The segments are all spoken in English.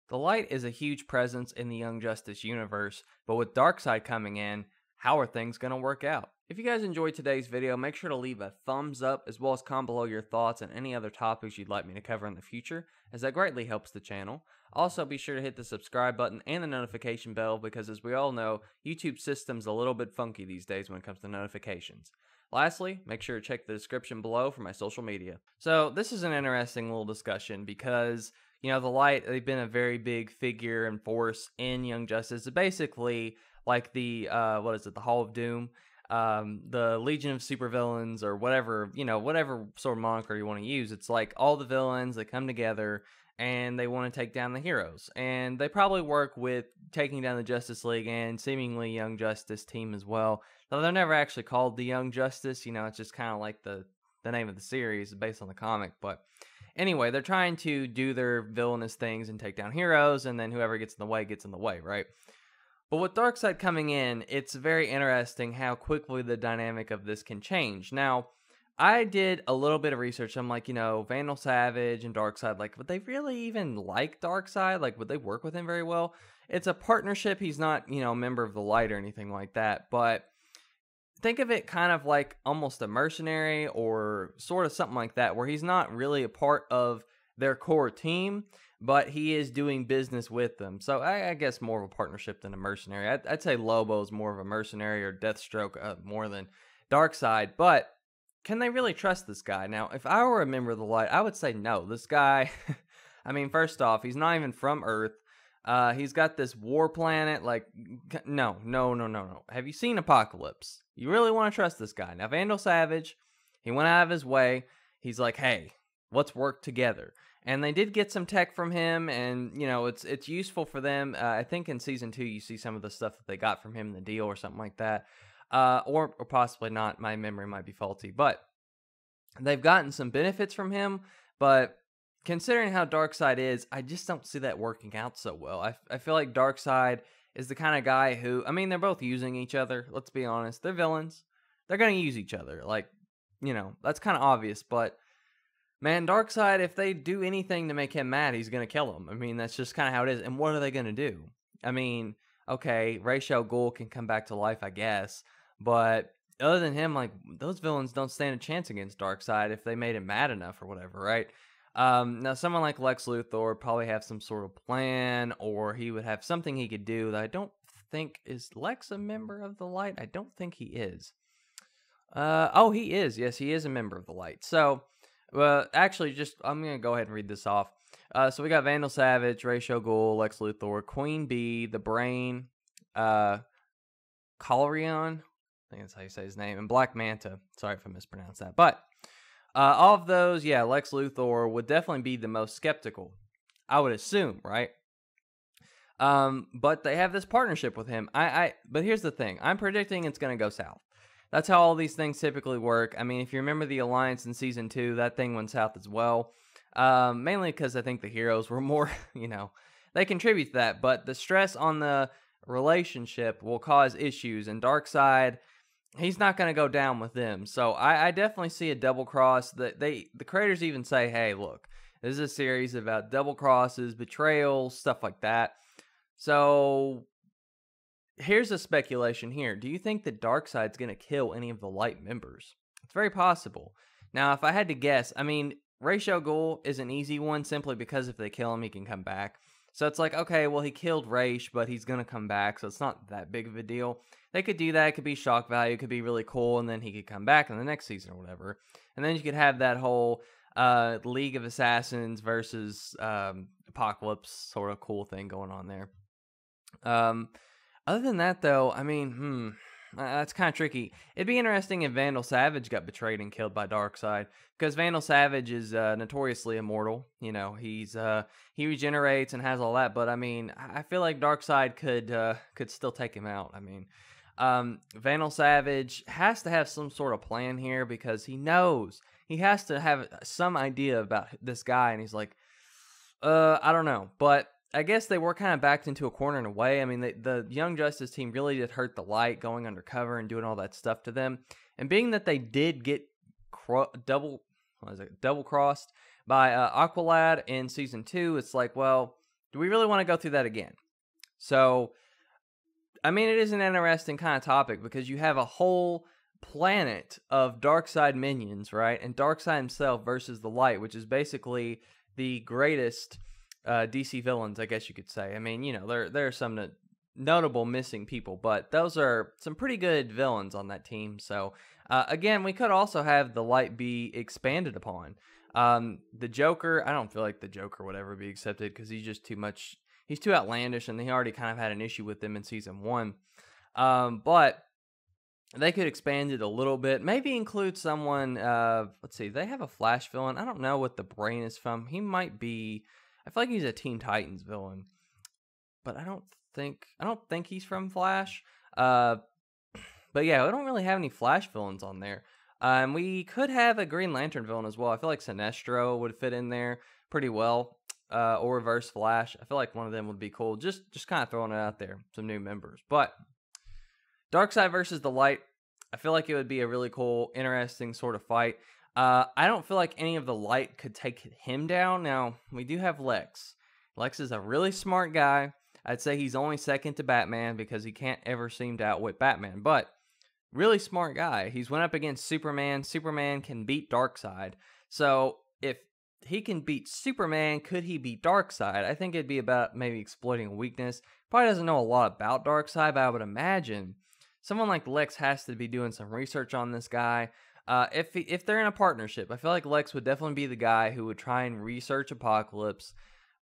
The Light is a huge presence in the Young Justice universe, but with Darkseid coming in, how are things going to work out? If you guys enjoyed today's video, make sure to leave a thumbs up as well as comment below your thoughts on any other topics you'd like me to cover in the future, as that greatly helps the channel. Also, be sure to hit the subscribe button and the notification bell because, as we all know, YouTube's system's a little bit funky these days when it comes to notifications. Lastly, make sure to check the description below for my social media. So, this is an interesting little discussion because the Light, they've been a very big figure and force in Young Justice. It's basically like the, the Hall of Doom, the Legion of Supervillains, or whatever, whatever sort of moniker you want to use. It's like all the villains that come together and they want to take down the heroes. And they probably work with taking down the Justice League and seemingly Young Justice team as well. Though they're never actually called the Young Justice, it's just kind of like the name of the series based on the comic, but anyway, they're trying to do their villainous things and take down heroes, and then whoever gets in the way, right? But with Darkseid coming in, it's very interesting how quickly the dynamic of this can change. Now, I did a little bit of research. I'm like, Vandal Savage and Darkseid, like, would they really even like Darkseid? Like, would they work with him very well? It's a partnership. He's not, a member of the Light or anything like that, but think of it kind of like almost a mercenary or sort of something like that, where he's not really a part of their core team, but he is doing business with them. So I guess more of a partnership than a mercenary. I'd say Lobo's more of a mercenary, or Deathstroke more than Darkseid. But can they really trust this guy? Now, if I were a member of the Light, I would say no. This guy, I mean, first off, he's not even from Earth. He's got this war planet. Like, no. Have you seen Apocalypse? You really want to trust this guy. Now, Vandal Savage, he went out of his way. He's like, hey, let's work together. And they did get some tech from him, and, it's useful for them. I think in Season 2, you see some of the stuff that they got from him in the deal or something like that. Or possibly not. My memory might be faulty. But they've gotten some benefits from him, but considering how Darkseid is, I just don't see that working out so well. I feel like Darkseid is the kind of guy who, I mean, they're both using each other. Let's be honest. They're villains. They're going to use each other. Like, that's kind of obvious. But, man, Darkseid, if they do anything to make him mad, he's going to kill him. I mean, that's just kind of how it is. And what are they going to do? I mean, okay, Ra's al Ghul can come back to life, I guess. But other than him, like, those villains don't stand a chance against Darkseid if they made him mad enough or whatever, right? Now, someone like Lex Luthor would probably have some sort of plan, or he would have something he could do that I don't think is Lex a member of the Light. I don't think he is. Oh, he is. Yes, he is a member of the Light. So, actually, I'm gonna go ahead and read this off. So we got Vandal Savage, Ra's al Ghul, Lex Luthor, Queen Bee, the Brain, Colarion, I think that's how you say his name, and Black Manta. Sorry if I mispronounced that, but all of those, yeah, Lex Luthor would definitely be the most skeptical, I would assume, right? But they have this partnership with him. But here's the thing. I'm predicting it's going to go south. That's how all these things typically work. I mean, if you remember the Alliance in Season 2, that thing went south as well. Mainly because I think the heroes were more, they contribute to that. But the stress on the relationship will cause issues, and Darkseid, he's not going to go down with them. So I definitely see a double cross. The creators even say, hey, look, this is a series about double crosses, betrayal, stuff like that. So here's a speculation here. Do you think that Darkseid's going to kill any of the Light members? It's very possible. Now, if I had to guess, I mean, Ra's al Ghul is an easy one simply because if they kill him, he can come back. So it's like, okay, well, he killed Ra's, but he's going to come back, so it's not that big of a deal. They could do that. It could be shock value. It could be really cool, and then he could come back in the next season or whatever. And then you could have that whole League of Assassins versus Apocalypse sort of cool thing going on there. Other than that, though, I mean, that's kind of tricky. It'd be interesting if Vandal Savage got betrayed and killed by Darkseid, because Vandal Savage is notoriously immortal. He regenerates and has all that. But I mean, I feel like Darkseid could still take him out. I mean, Vandal Savage has to have some sort of plan here, because he knows he has to have some idea about this guy, and he's like, I don't know, but I guess they were kind of backed into a corner in a way. I mean, the Young Justice team really did hurt the Light, going undercover and doing all that stuff to them. And being that they did get double crossed by Aqualad in Season 2, it's like, well, do we really want to go through that again? So, I mean, it is an interesting kind of topic because you have a whole planet of Darkseid minions, right? And Darkseid himself versus the Light, which is basically the greatest DC villains, I guess you could say. I mean, you know, there are some notable missing people, but those are some pretty good villains on that team. So, again, we could also have the Light be expanded upon. The Joker, I don't feel like the Joker would ever be accepted because he's just too much. He's too outlandish, and they already kind of had an issue with him in season 1. But they could expand it a little bit. Maybe include someone, let's see, they have a Flash villain. I don't know what the Brain is from. He might be, I feel like he's a Teen Titans villain. But I don't think he's from Flash. But yeah, we don't really have any Flash villains on there. And we could have a Green Lantern villain as well. I feel like Sinestro would fit in there pretty well. Or Reverse Flash. I feel like one of them would be cool. Just kind of throwing it out there. Some new members. But Darkseid versus the Light. I feel like it would be a really cool, interesting sort of fight. I don't feel like any of the Light could take him down. Now, we do have Lex. Lex is a really smart guy. I'd say he's only second to Batman because he can't ever seem to outwit Batman. But really smart guy. He's went up against Superman. Superman can beat Darkseid. So if he can beat Superman, could he beat Darkseid? I think it'd be about maybe exploiting a weakness. Probably doesn't know a lot about Darkseid, but I would imagine someone like Lex has to be doing some research on this guy. If they're in a partnership, I feel like Lex would definitely be the guy who would try and research Apocalypse,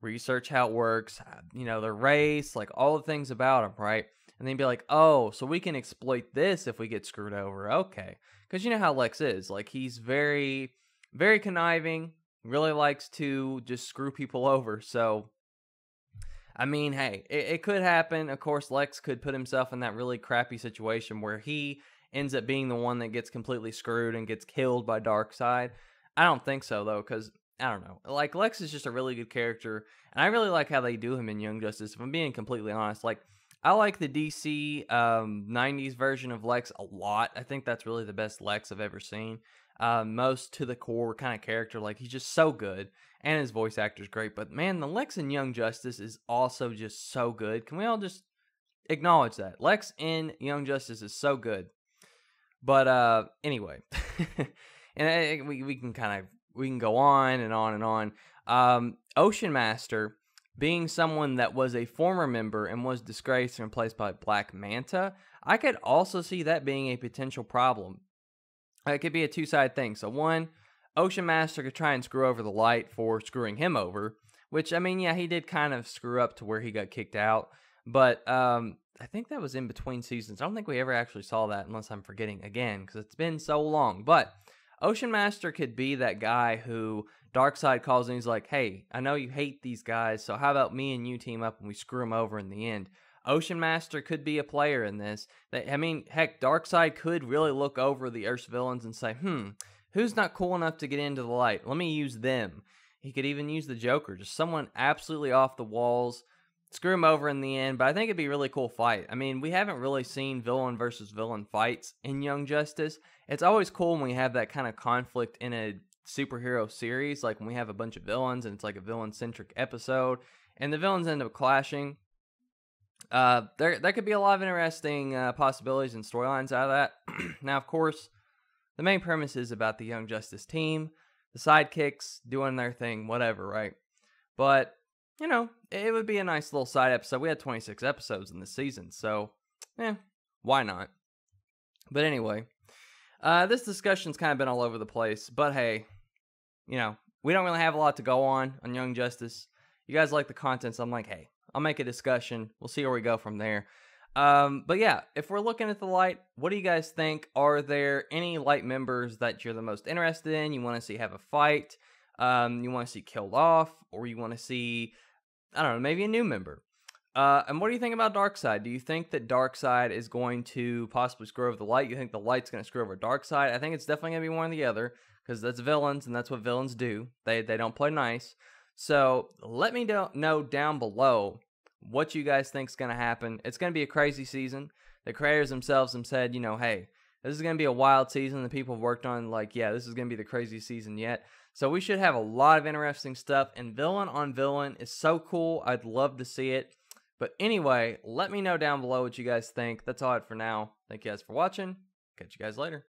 research how it works, you know, the race, like all the things about him, right? And then be like, oh, so we can exploit this if we get screwed over. Okay. Because you know how Lex is. Like, he's very, very conniving. Really likes to just screw people over. So, I mean, hey, it could happen. Of course, Lex could put himself in that really crappy situation where he ends up being the one that gets completely screwed and gets killed by Darkseid. I don't think so, though, because, I don't know. Like, Lex is just a really good character, and I really like how they do him in Young Justice, if I'm being completely honest. Like, I like the DC 90s version of Lex a lot. I think that's really the best Lex I've ever seen. Most to the core kind of character. Like, he's just so good, and his voice actor's great. But man, the Lex in Young Justice is also just so good. Can we all just acknowledge that? Lex in Young Justice is so good. But anyway, and we can go on and on and on. Ocean Master being someone that was a former member and was disgraced and replaced by Black Manta, I could also see that being a potential problem. It could be a two-sided thing. So one, Ocean Master could try and screw over the Light for screwing him over, which, I mean, yeah, he did kind of screw up to where he got kicked out. But I think that was in between seasons. I don't think we ever actually saw that unless I'm forgetting again because it's been so long. But Ocean Master could be that guy who Darkseid calls and he's like, hey, I know you hate these guys, so how about me and you team up and we screw them over in the end? Ocean Master could be a player in this. I mean, heck, Darkseid could really look over the Earth's villains and say, who's not cool enough to get into the Light? Let me use them. He could even use the Joker, just someone absolutely off the walls, screw him over in the end, but I think it'd be a really cool fight. I mean, we haven't really seen villain versus villain fights in Young Justice. It's always cool when we have that kind of conflict in a superhero series, like when we have a bunch of villains and it's like a villain-centric episode, and the villains end up clashing. There could be a lot of interesting possibilities and storylines out of that. Now, of course, the main premise is about the Young Justice team, the sidekicks doing their thing, whatever, right? But, you know, it would be a nice little side episode. We had 26 episodes in this season, so, why not? But anyway, this discussion's kind of been all over the place, but hey, you know, we don't really have a lot to go on Young Justice. You guys like the content, so I'm like, hey, I'll make a discussion. We'll see where we go from there. But yeah, if we're looking at the Light, what do you guys think? Are there any Light members that you're the most interested in? You want to see have a fight? You want to see killed off? Or you want to see, I don't know, maybe a new member? And what do you think about Darkseid? Do you think that Darkseid is going to possibly screw over the Light? You think the Light's going to screw over Darkseid? I think it's definitely going to be one or the other, because that's villains, and that's what villains do. They don't play nice. So let me know down below what you guys think is going to happen. It's going to be a crazy season. The creators themselves have said, you know, hey, this is going to be a wild season. The people have worked on, like, yeah, this is going to be the craziest season yet. So we should have a lot of interesting stuff, and villain on villain is so cool. I'd love to see it. But anyway, let me know down below what you guys think. That's all I had for now. Thank you guys for watching. Catch you guys later.